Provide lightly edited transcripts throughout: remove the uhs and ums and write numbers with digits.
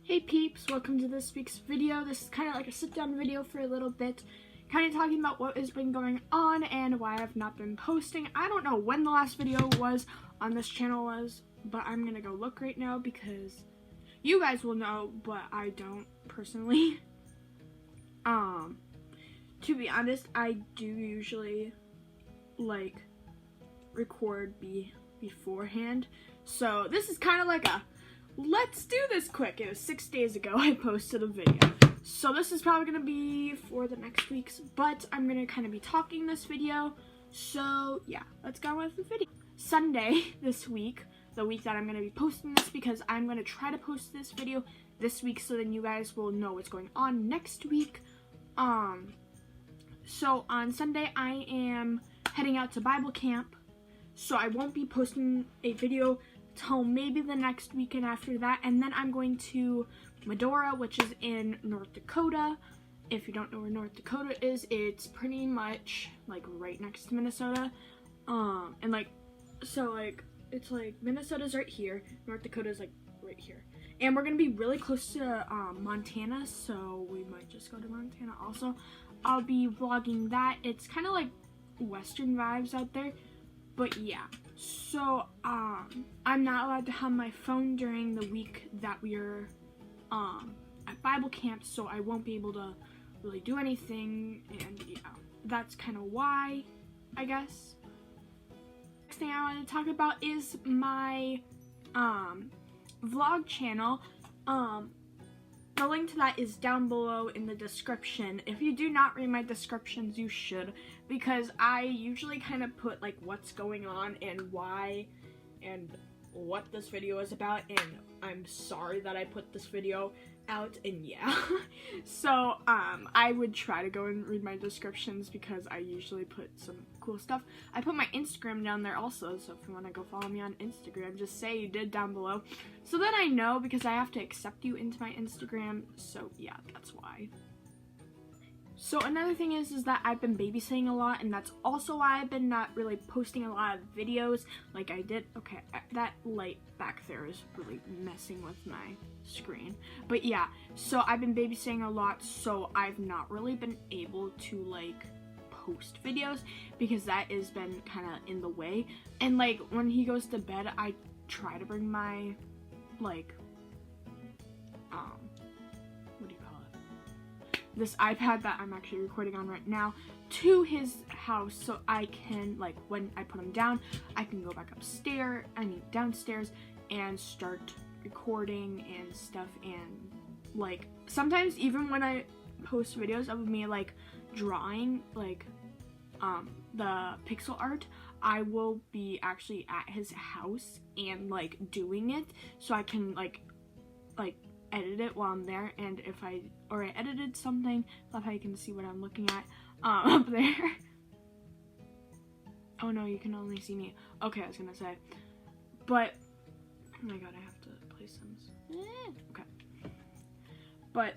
Hey peeps, welcome to this week's video. This is kind of like a sit-down video for a little bit, kind of talking about what has been going on and why I've not been posting. I don't know when the last video was on this channel was, but I'm gonna go look right now because you guys will know, but I don't personally. To be honest, I do usually like record beforehand, so this is kind of like a let's do this quick. It was 6 days ago I posted a video. So this is probably going to be for the next week's, but I'm going to kind of be talking this video. So yeah, let's go with the video. Sunday this week, the week that I'm going to be posting this, because I'm going to try to post this video this week so then you guys will know what's going on next week. So on Sunday I am heading out to Bible camp. So I won't be posting a video till maybe the next weekend after that, and then I'm going to Medora, which is in North Dakota. If you don't know where North Dakota is, it's pretty much like right next to Minnesota, and like, so like, it's like Minnesota's right here, North Dakota's like right here, and we're gonna be really close to Montana, so we might just go to Montana also. I'll be vlogging that. It's kind of like Western vibes out there. But yeah, so I'm not allowed to have my phone during the week that we're at Bible camp, so I won't be able to really do anything, and yeah, that's kind of why, I guess. Next thing I want to talk about is my vlog channel. The link to that is down below in the description. If you do not read my descriptions, you should, because I usually kind of put like what's going on and why and what this video is about, and I'm sorry that I put this video out, and yeah. So I would try to go and read my descriptions because I usually put some cool stuff. I put my Instagram down there also, so if you want to go follow me on Instagram, just say you did down below, so then I know, because I have to accept you into my Instagram. So yeah, that's why. So another thing is that I've been babysitting a lot, and that's also why I've been not really posting a lot of videos like I did. Okay, that light back there is really messing with my screen. But yeah, so I've been babysitting a lot, so I've not really been able to like post videos because that has been kind of in the way. And like when he goes to bed, I try to bring my like what do you call it, this iPad that I'm actually recording on right now to his house, so I can, like, when I put him down, I can go back downstairs and start recording and stuff. And like sometimes even when I post videos of me like drawing like the pixel art, I will be actually at his house and like doing it, so I can like edit it while I'm there. And if I edited something, love how you can see what I'm looking at up there. Oh no, you can only see me. Okay, I was gonna say, but oh my god, I have to play Sims. Okay, but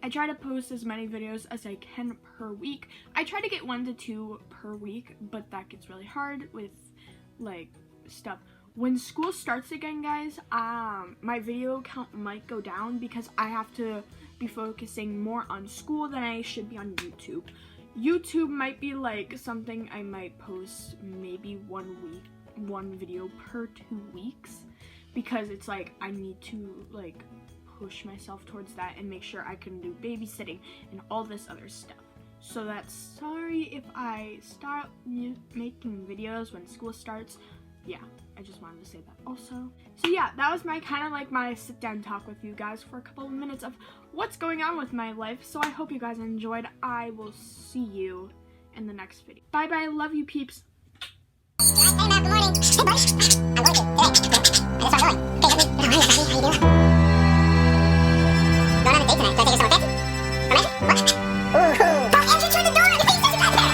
I try to post as many videos as I can per week. I try to get 1 to 2 per week, but that gets really hard with like stuff. When school starts again, guys, my video count might go down because I have to be focusing more on school than I should be on YouTube. YouTube might be like something I might post maybe 1 video per 2 weeks, because it's like I need to like push myself towards that and make sure I can do babysitting and all this other stuff. So that's sorry if I stop making videos when school starts. Yeah, I just wanted to say that also. So yeah, that was my kind of like my sit down talk with you guys for a couple of minutes of what's going on with my life. So I hope you guys enjoyed. I will see you in the next video. Bye bye, love you peeps. Hey, Matt, good morning. Hey, buddy. I'm working today. I guess I'm going. Okay, how you doing? Going on a date tonight. Do I take you somewhere fancy? Romantic? What? Ooh. Don't Andrew, turn the door. Your face doesn't got there.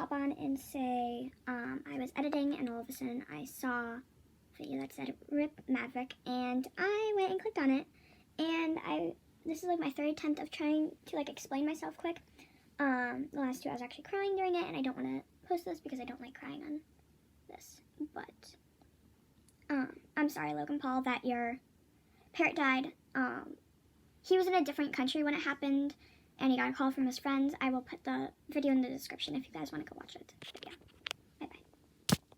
hop on and say I was editing, and all of a sudden I saw a video that said RIP Maverick, and I went and clicked on it, and this is like my third attempt of trying to like explain myself quick. The last two I was actually crying during it, and I don't want to post this because I don't like crying on this, but I'm sorry, Logan Paul, that your parrot died. He was in a different country when it happened, and he got a call from his friends. I will put the video in the description if you guys want to go watch it. But yeah.